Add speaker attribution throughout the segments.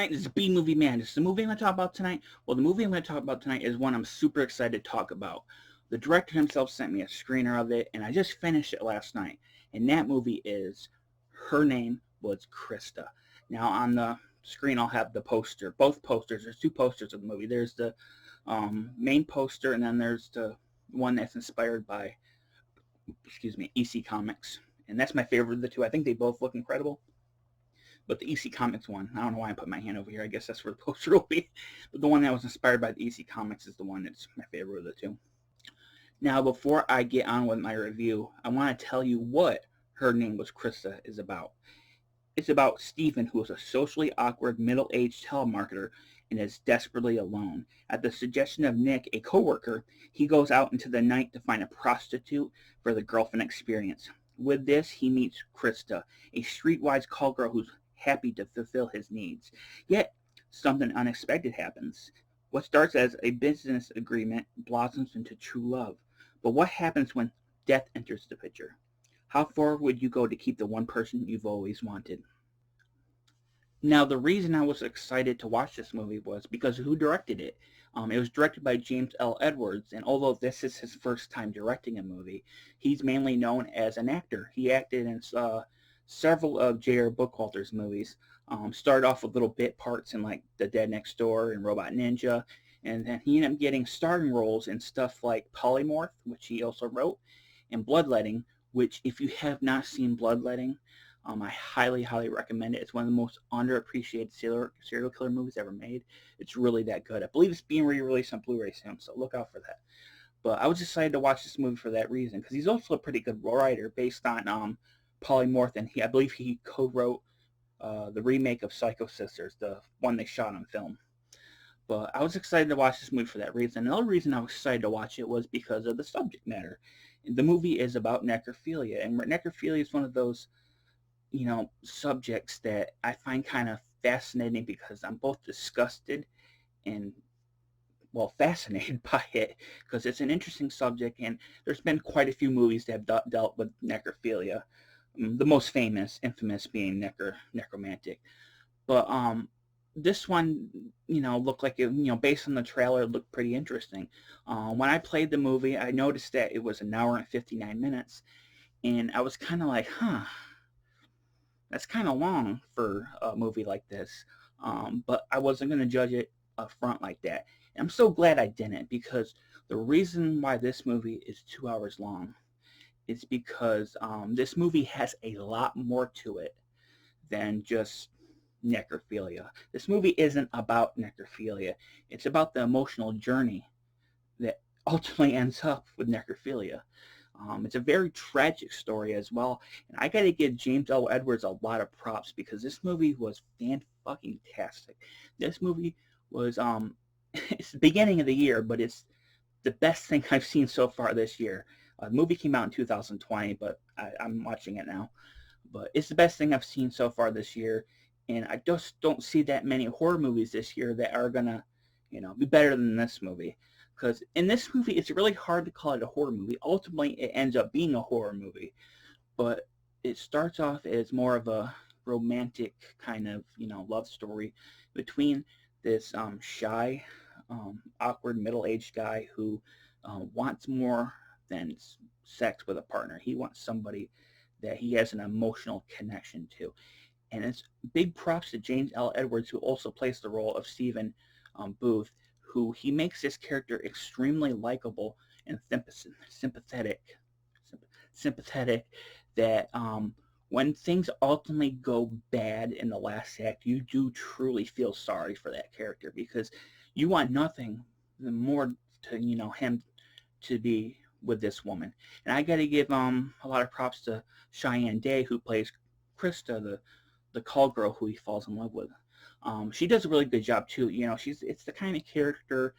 Speaker 1: tonight is B-Movie Madness. The movie I'm going to talk about tonight, well, the movie I'm going to talk about tonight is one I'm super excited to talk about. The director himself sent me a screener of it, and I just finished it last night. And that movie is Her Name Was Christa. Now, on the screen, I'll have the poster, both posters. There's two posters of the movie. There's the main poster, and then there's the one that's inspired by, EC Comics. And that's my favorite of the two. I think they both look incredible. But the EC Comics one, I don't know why I put my hand over here. I guess that's where the poster will be. But the one that was inspired by the EC Comics is the one that's my favorite of the two. Now, before I get on with my review, I want to tell you what Her Name Was Christa is about. It's about Stephen, who is a socially awkward middle-aged telemarketer and is desperately alone. At the suggestion of Nick, a coworker, he goes out into the night to find a prostitute for the girlfriend experience. With this, he meets Christa, a streetwise call girl who's happy to fulfill his needs. Yet, something unexpected happens. What starts as a business agreement blossoms into true love. But what happens when death enters the picture? How far would you go to keep the one person you've always wanted? Now, the reason I was excited to watch this movie was because of who directed it. It was directed by James L. Edwards, and although this is his first time directing a movie, he's mainly known as an actor. He acted in several of J.R. Bookwalter's movies. Started off with little bit parts in like The Dead Next Door and Robot Ninja, and then he ended up getting starring roles in stuff like Polymorph, which he also wrote, and Bloodletting, which if you have not seen Bloodletting, I highly, highly recommend it. It's one of the most underappreciated serial killer movies ever made. It's really that good. I believe it's being re-released on Blu-ray soon, so look out for that. But I was excited to watch this movie for that reason, because he's also a pretty good writer based on Polymorph, and I believe he co-wrote the remake of Psycho Sisters, the one they shot on film. But I was excited to watch this movie for that reason. Another reason I was excited to watch it was because of the subject matter. The movie is about necrophilia, and necrophilia is one of those subjects that I find kind of fascinating because I'm both disgusted and, well, fascinated by it because it's an interesting subject, and there's been quite a few movies that have dealt with necrophilia. The most infamous being Necromantic. But this one, looked like it, based on the trailer, it looked pretty interesting. When I played the movie, I noticed that it was an hour and 59 minutes, and I was kind of like, that's kind of long for a movie like this. But I wasn't going to judge it up front like that. And I'm so glad I didn't, because the reason why this movie is 2 hours long is because this movie has a lot more to it than just necrophilia. This movie isn't about necrophilia. It's about the emotional journey that ultimately ends up with necrophilia. It's a very tragic story as well, and I got to give James L. Edwards a lot of props because this movie was fan-fucking-tastic. This movie was it's the beginning of the year, but it's the best thing I've seen so far this year. The movie came out in 2020, but I'm watching it now. But it's the best thing I've seen so far this year, and I just don't see that many horror movies this year that are gonna, be better than this movie. Because in this movie, it's really hard to call it a horror movie. Ultimately, it ends up being a horror movie, but it starts off as more of a romantic kind of, love story between this shy, awkward middle-aged guy who wants more than sex with a partner. He wants somebody that he has an emotional connection to. And it's big props to James L. Edwards, who also plays the role of Stephen Booth, who he makes this character extremely likable and sympathetic that when things ultimately go bad in the last act, you do truly feel sorry for that character because you want nothing more to, him to be with this woman. And I got to give a lot of props to Cheyenne Day, who plays Christa, the call girl who he falls in love with. She does a really good job too. It's the kind of character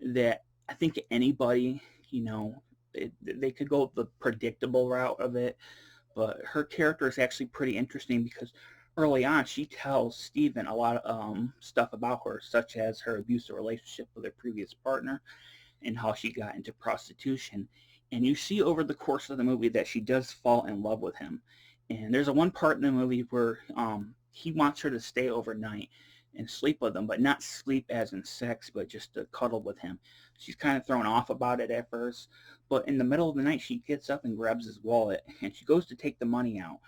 Speaker 1: that I think anybody, they could go the predictable route of it, but her character is actually pretty interesting because early on she tells Steven a lot of stuff about her, such as her abusive relationship with her previous partner and how she got into prostitution. And you see over the course of the movie that she does fall in love with him. And there's a one part in the movie where he wants her to stay overnight and sleep with him, but not sleep as in sex, but just to cuddle with him. She's kind of thrown off about it at first, but in the middle of the night, she gets up and grabs his wallet, and she goes to take the money out,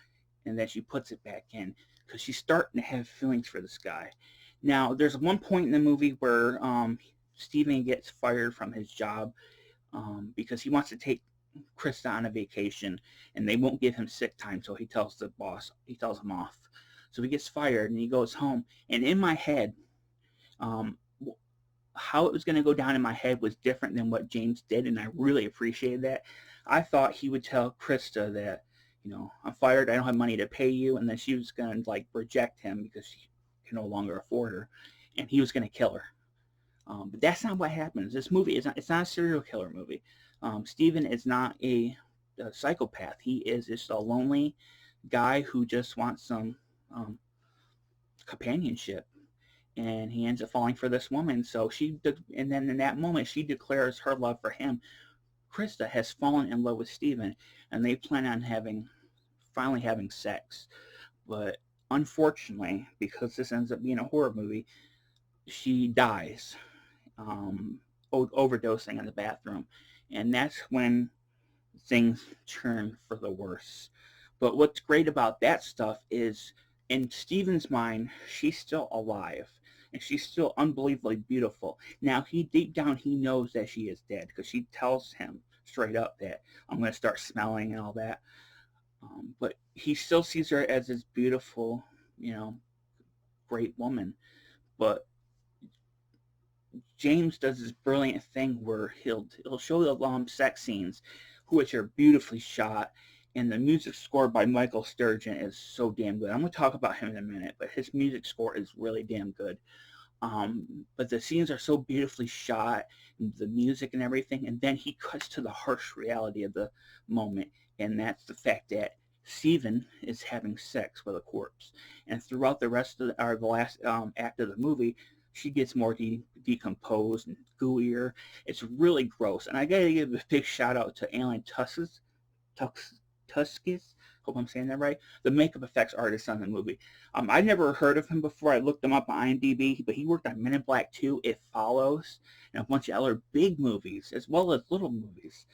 Speaker 1: and then she puts it back in because she's starting to have feelings for this guy. Now, there's one point in the movie where Steven gets fired from his job because he wants to take Krista on a vacation, and they won't give him sick time, so he tells the boss, he tells him off. So he gets fired, and he goes home. And in my head, um, how it was going to go down in my head was different than what James did, and I really appreciated that. I thought he would tell Krista that, I'm fired, I don't have money to pay you, and then she was going to like reject him because she can no longer afford her, and he was going to kill her. But that's not what happens. This movie is not, it's not a serial killer movie. Steven is not a psychopath. He is just a lonely guy who just wants some um, companionship, and he ends up falling for this woman. So and then in that moment, she declares her love for him. Krista has fallen in love with Steven, and they plan on finally having sex. But unfortunately, because this ends up being a horror movie, she dies, um, overdosing in the bathroom, and that's when things turn for the worse. But what's great about that stuff is, in Steven's mind, she's still alive, and she's still unbelievably beautiful. Now, deep down, he knows that she is dead because she tells him straight up that I'm going to start smelling and all that. But he still sees her as this beautiful, you know, great woman. But James does this brilliant thing where he'll show the sex scenes, which are beautifully shot, and the music score by Michael Sturgeon is so damn good. I'm going to talk about him in a minute, but his music score is really damn good. But the scenes are so beautifully shot, the music and everything, and then he cuts to the harsh reality of the moment, and that's the fact that Steven is having sex with a corpse. And throughout the rest of the last act of the movie, she gets more decomposed and gooier. It's really gross. And I gotta give a big shout out to Alan Tuskis. Hope I'm saying that right. The makeup effects artist on the movie. I never heard of him before. I looked him up on IMDb, but he worked on Men in Black 2, It Follows, and a bunch of other big movies, as well as little movies.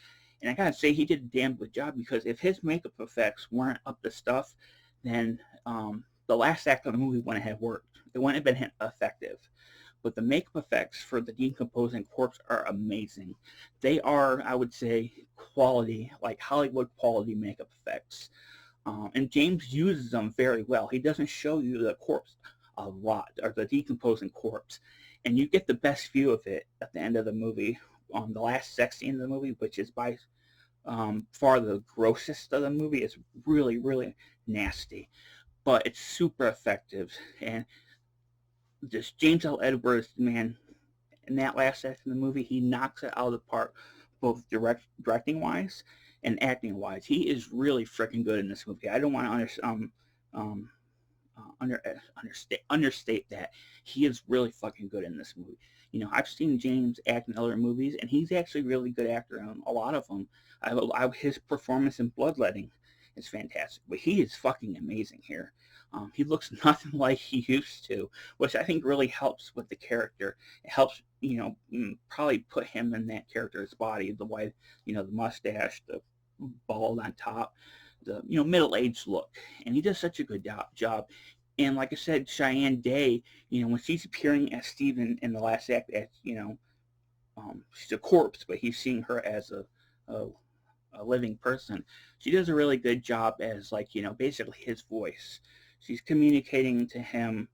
Speaker 1: And I gotta say, he did a damn good job, because if his makeup effects weren't up to stuff, then the last act of the movie wouldn't have worked. It wouldn't have been effective. But the makeup effects for the decomposing corpse are amazing. They are, I would say, quality, like Hollywood quality makeup effects. And James uses them very well. He doesn't show you the corpse a lot, or the decomposing corpse. And you get the best view of it at the end of the movie, on the last sex scene of the movie, which is by far the grossest of the movie. It's really, really nasty, but it's super effective. And just James L. Edwards, man, in that last act of the movie, he knocks it out of the park, both directing wise and acting wise. He is really freaking good in this movie. I don't want to um, understate that. He is really fucking good in this movie. I've seen James act in other movies, and he's actually a really good actor in a lot of them. His performance in Bloodletting is fantastic, but he is fucking amazing here. He looks nothing like he used to, which I think really helps with the character. It helps, probably put him in that character's body, the way, the mustache, the bald on top, the, middle-aged look. And he does such a good job. And like I said, Cheyenne Day, when she's appearing as Steven in the last act, as, she's a corpse, but he's seeing her as a living person. She does a really good job as, like, basically his voice. She's communicating to him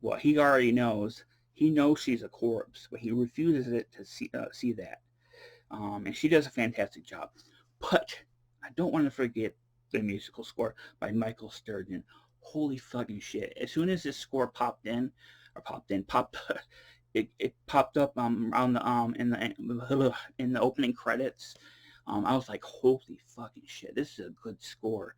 Speaker 1: what he already knows. He knows she's a corpse, but he refuses it to see that. And she does a fantastic job. But I don't want to forget the musical score by Michael Sturgeon. Holy fucking shit. As soon as this score popped it popped up around the in the opening credits. I was like, holy fucking shit, this is a good score.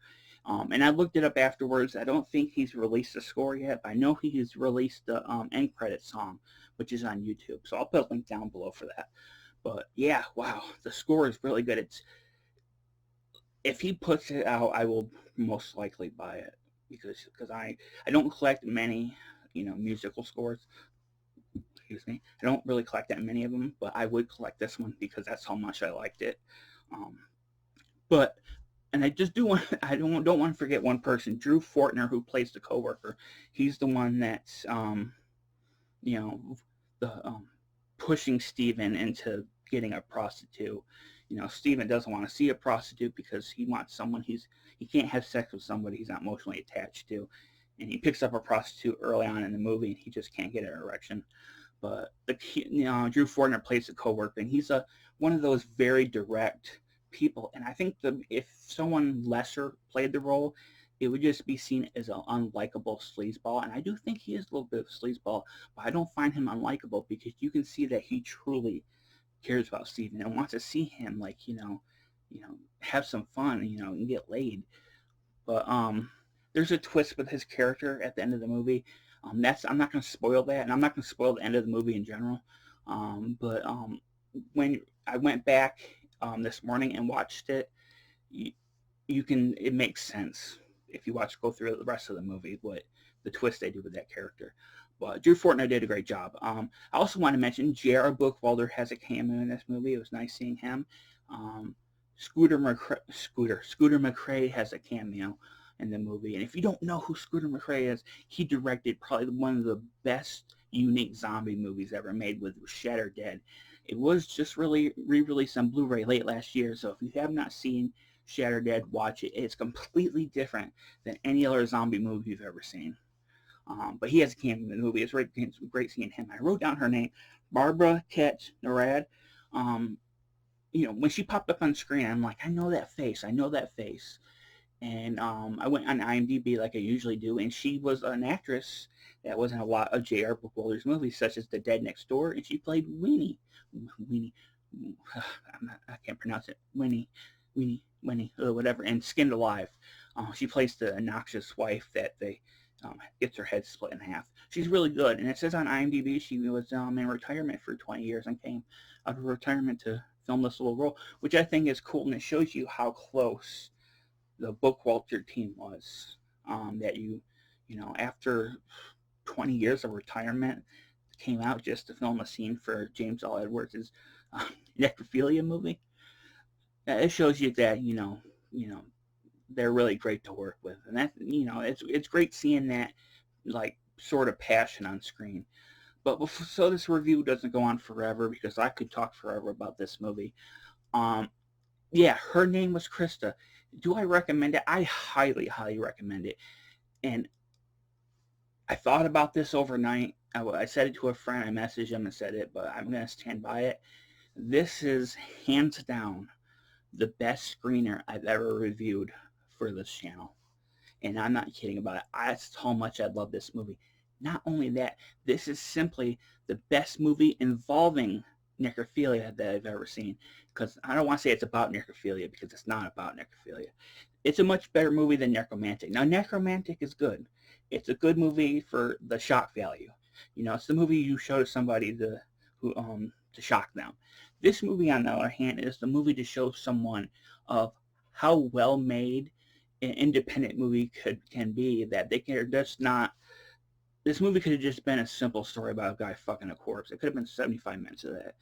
Speaker 1: And I looked it up afterwards. I don't think he's released the score yet, but I know he's released the end credit song, which is on YouTube. So I'll put a link down below for that. But yeah, wow, the score is really good. If he puts it out, I will most likely buy it, because I don't collect many musical scores. Excuse me. I don't really collect that many of them, but I would collect this one because that's how much I liked it. Um, but and I just do want I don't want to forget one person, Drew Fortner, who plays the coworker. He's the one that's you know the pushing Steven into getting a prostitute. Steven doesn't want to see a prostitute because he wants someone he can't have sex with somebody he's not emotionally attached to. And he picks up a prostitute early on in the movie and he just can't get an erection. But Drew Fortner plays the coworker, and he's one of those very direct people. And I think if someone lesser played the role, it would just be seen as an unlikable sleazeball. And I do think he is a little bit of a sleazeball, but I don't find him unlikable because you can see that he truly cares about Steven and wants to see him have some fun, and get laid. But there's a twist with his character at the end of the movie. I'm not going to spoil that, and I'm not going to spoil the end of the movie in general. But when I went back this morning and watched it, it makes sense if you go through the rest of the movie what the twist they do with that character. But Drew Fortner did a great job. I also want to mention J.R. Bookwalter has a cameo in this movie. It was nice seeing him. Scooter McCrae has a cameo in the movie. And if you don't know who Scooter McCrae is, he directed probably one of the best unique zombie movies ever made with Shatter Dead. It was just really re-released on Blu-ray late last year, so if you have not seen Shatter Dead, watch it. It's completely different than any other zombie movie you've ever seen. But he has a cameo in the movie. It's great seeing him. I wrote down her name, Barbara Ketch Narad. When she popped up on screen, I'm like, I know that face. And I went on IMDb like I usually do, and she was an actress that was in a lot of J.R. Bookwalter's movies, such as The Dead Next Door, and she played Weenie. I can't pronounce it. Weenie, whatever, and Skinned Alive. She plays the obnoxious wife that gets her head split in half. She's really good, and it says on IMDb she was in retirement for 20 years and came out of retirement to film this little role, which I think is cool, and it shows you how close the Bookwalter team was. That after 20 years of retirement, came out just to film a scene for James L. Edwards' necrophilia movie. It shows you that they're really great to work with, and that it's great seeing that sort of passion on screen. But so this review doesn't go on forever because I could talk forever about this movie. Yeah, Her Name Was Christa. Do I recommend it? I highly, highly recommend it. And I thought about this overnight. I said it to a friend. I messaged him and said it, but I'm going to stand by it. This is hands down the best screener I've ever reviewed for this channel. And I'm not kidding about it. That's how much I love this movie. Not only that, this is simply the best movie involving necrophilia that I've ever seen. Because I don't want to say it's about necrophilia because it's not about necrophilia. It's a much better movie than Necromantic. Now, Necromantic is good. It's a good movie for the shock value. It's the movie you show to somebody to shock them. This movie, on the other hand, is the movie to show someone of how well made an independent movie can be, that they can just not. This movie could have just been a simple story about a guy fucking a corpse. It could have been 75 minutes of that.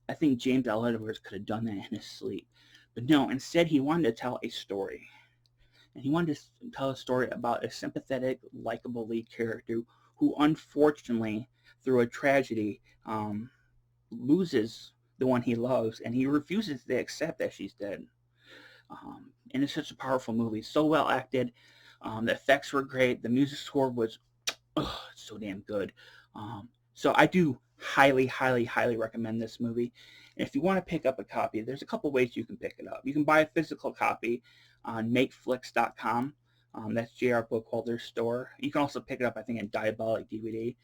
Speaker 1: I think James L. Edwards could have done that in his sleep. But no, instead he wanted to tell a story. And he wanted to tell a story about a sympathetic, likable lead character who unfortunately, through a tragedy, loses the one he loves, and he refuses to accept that she's dead. And it's such a powerful movie. So well acted. The effects were great. The music score was so damn good. So I do highly, highly, highly recommend this movie. And if you want to pick up a copy, there's a couple ways you can pick it up. You can buy a physical copy on makeflix.com. That's J.R. Bookwalter's store. You can also pick it up, I think, in Diabolic DVD.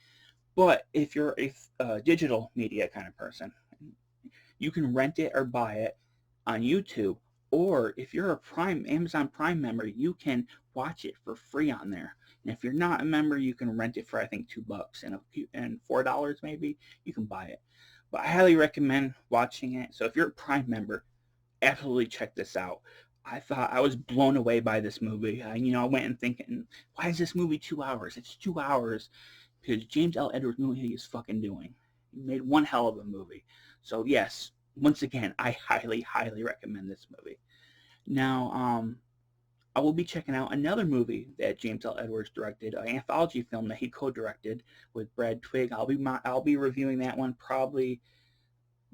Speaker 1: But if you're a digital media kind of person, you can rent it or buy it on YouTube. Or if you're a Amazon Prime member, you can watch it for free on there. And if you're not a member, you can rent it for, I think, $2 and $4 maybe. You can buy it. But I highly recommend watching it. So if you're a Prime member, absolutely check this out. I was blown away by this movie. I went and thinking, why is this movie 2 hours? It's 2 hours. because James L. Edwards knew what he was fucking doing. He made one hell of a movie. So yes, once again, I highly, highly recommend this movie. Now, I will be checking out another movie that James L. Edwards directed, an anthology film that he co-directed with Brad Twigg. I'll be reviewing that one probably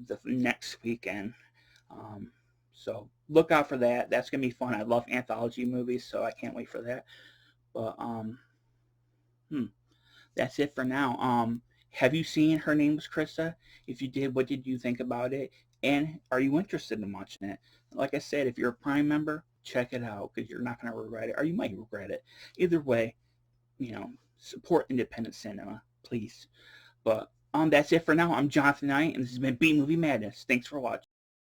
Speaker 1: the next weekend. So look out for that. That's gonna be fun. I love anthology movies, so I can't wait for that. But that's it for now. Have you seen Her Name Was Christa? If you did, what did you think about it? And are you interested in watching it? Like I said, if you're a Prime member, check it out because you're not going to regret it, or you might regret it. Either way, support independent cinema, please. But that's it for now. I'm Jonathan Knight, and this has been B Movie Madness. Thanks for watching.